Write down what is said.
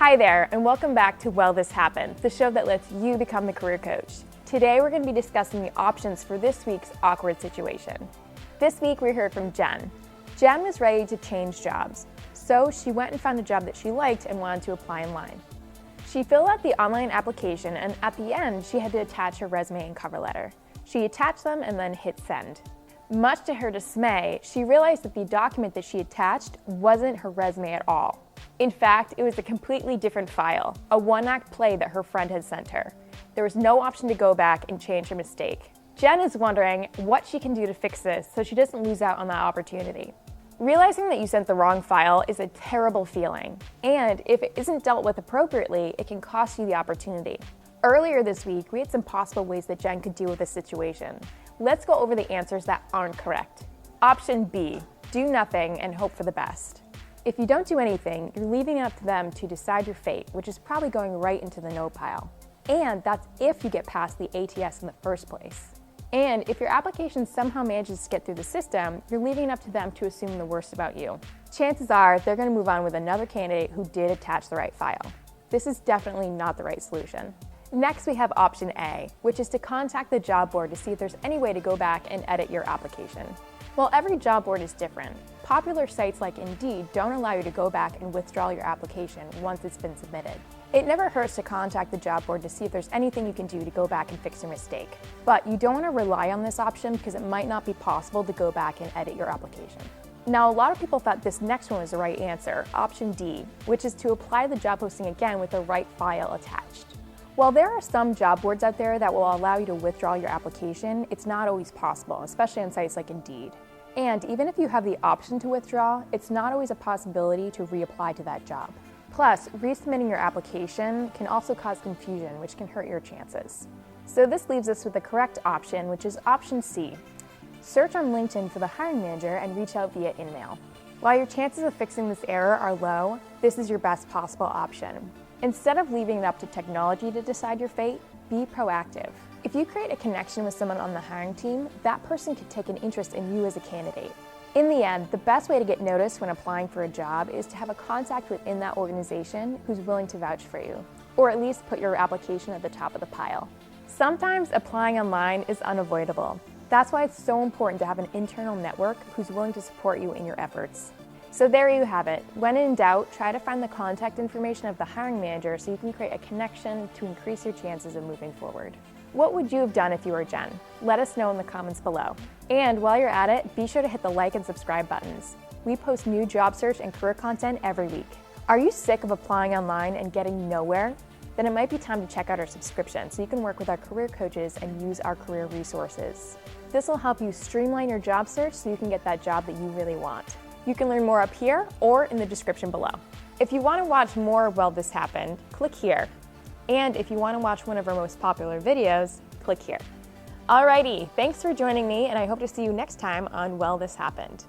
Hi there, and welcome back to Well This Happened, the show that lets you become the career coach. Today we're going to be discussing the options for this week's awkward situation. This week we heard from Jen. Jen was ready to change jobs, so she went and found a job that she liked and wanted to apply online. She filled out the online application, and at the end she had to attach her resume and cover letter. She attached them and then hit send. Much to her dismay, she realized that the document that she attached wasn't her resume at all. In fact, it was a completely different file, a one-act play that her friend had sent her. There was no option to go back and change her mistake. Jen is wondering what she can do to fix this so she doesn't lose out on that opportunity. Realizing that you sent the wrong file is a terrible feeling, and if it isn't dealt with appropriately, it can cost you the opportunity. Earlier this week, we had some possible ways that Jen could deal with this situation. Let's go over the answers that aren't correct. Option B, do nothing and hope for the best. If you don't do anything, you're leaving it up to them to decide your fate, which is probably going right into the no pile. And that's if you get past the ATS in the first place. And if your application somehow manages to get through the system, you're leaving it up to them to assume the worst about you. Chances are they're going to move on with another candidate who did attach the right file. This is definitely not the right solution. Next, we have option A, which is to contact the job board to see if there's any way to go back and edit your application. While every job board is different, popular sites like Indeed don't allow you to go back and withdraw your application once it's been submitted. It never hurts to contact the job board to see if there's anything you can do to go back and fix your mistake. But you don't want to rely on this option because it might not be possible to go back and edit your application. Now, a lot of people thought this next one was the right answer, option D, which is to apply the job posting again with the right file attached. While there are some job boards out there that will allow you to withdraw your application, it's not always possible, especially on sites like Indeed. And even if you have the option to withdraw, it's not always a possibility to reapply to that job. Plus, resubmitting your application can also cause confusion, which can hurt your chances. So this leaves us with the correct option, which is option C. Search on LinkedIn for the hiring manager and reach out via email. While your chances of fixing this error are low, this is your best possible option. Instead of leaving it up to technology to decide your fate, be proactive. If you create a connection with someone on the hiring team, that person could take an interest in you as a candidate. In the end, the best way to get noticed when applying for a job is to have a contact within that organization who's willing to vouch for you, or at least put your application at the top of the pile. Sometimes applying online is unavoidable. That's why it's so important to have an internal network who's willing to support you in your efforts. So there you have it. When in doubt, try to find the contact information of the hiring manager so you can create a connection to increase your chances of moving forward. What would you have done if you were Jen? Let us know in the comments below. And while you're at it, be sure to hit the like and subscribe buttons. We post new job search and career content every week. Are you sick of applying online and getting nowhere? Then it might be time to check out our subscription so you can work with our career coaches and use our career resources. This will help you streamline your job search so you can get that job that you really want. You can learn more up here or in the description below. If you want to watch more of Well This Happened, click here. And if you want to watch one of our most popular videos, click here. Alrighty, thanks for joining me, and I hope to see you next time on Well This Happened.